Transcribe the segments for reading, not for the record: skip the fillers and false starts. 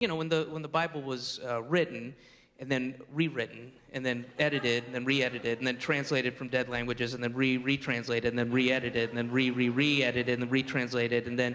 When the Bible was written and then rewritten and then edited and then re-edited and then translated from dead languages and then retranslated and then re-edited and then re-edited and then retranslated and then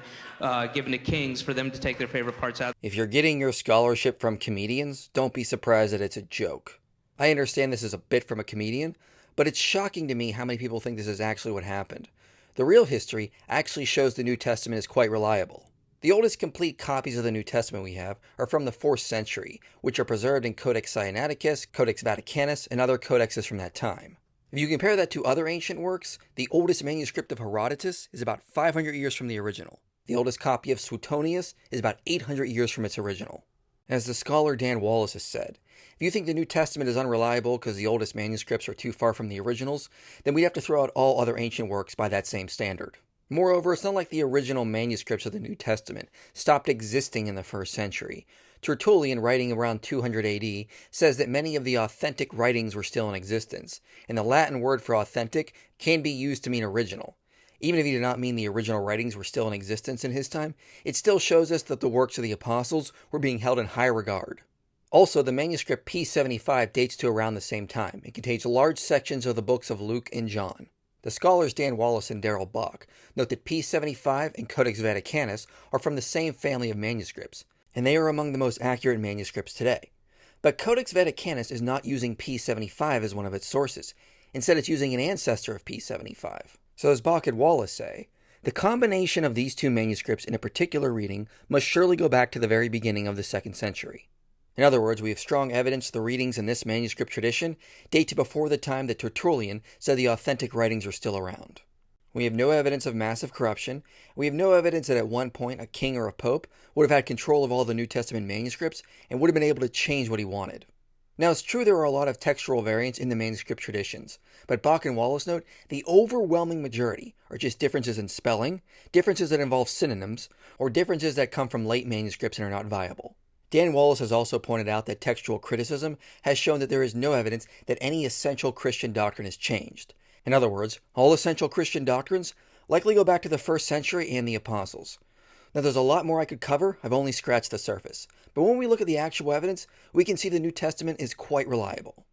given to kings for them to take their favorite parts out. If you're getting your scholarship from comedians, don't be surprised that it's a joke. I understand this is a bit from a comedian, but it's shocking to me how many people think this is actually what happened. The real history actually shows the New Testament is quite reliable. The oldest complete copies of the New Testament we have are from the 4th century, which are preserved in Codex Sinaiticus, Codex Vaticanus, and other codexes from that time. If you compare that to other ancient works, the oldest manuscript of Herodotus is about 500 years from the original. The oldest copy of Suetonius is about 800 years from its original. As the scholar Dan Wallace has said, if you think the New Testament is unreliable because the oldest manuscripts are too far from the originals, then we'd have to throw out all other ancient works by that same standard. Moreover, it's not like the original manuscripts of the New Testament stopped existing in the 1st century. Tertullian, writing around 200 AD, says that many of the authentic writings were still in existence, and the Latin word for authentic can be used to mean original. Even if he did not mean the original writings were still in existence in his time, it still shows us that the works of the apostles were being held in high regard. Also, the manuscript P75 dates to around the same time. It contains large sections of the books of Luke and John. The scholars Dan Wallace and Darrell Bach note that P75 and Codex Vaticanus are from the same family of manuscripts, and they are among the most accurate manuscripts today. But Codex Vaticanus is not using P75 as one of its sources. Instead, it's using an ancestor of P75. So as Bach and Wallace say, the combination of these two manuscripts in a particular reading must surely go back to the very beginning of the 2nd century. In other words, we have strong evidence the readings in this manuscript tradition date to before the time that Tertullian said the authentic writings are still around. We have no evidence of massive corruption. We have no evidence that at one point a king or a pope would have had control of all the New Testament manuscripts and would have been able to change what he wanted. Now, it's true there are a lot of textual variants in the manuscript traditions, but Bach and Wallace note the overwhelming majority are just differences in spelling, differences that involve synonyms, or differences that come from late manuscripts and are not viable. Dan Wallace has also pointed out that textual criticism has shown that there is no evidence that any essential Christian doctrine has changed. In other words, all essential Christian doctrines likely go back to the 1st century and the apostles. Now, there's a lot more I could cover. I've only scratched the surface. But when we look at the actual evidence, we can see the New Testament is quite reliable.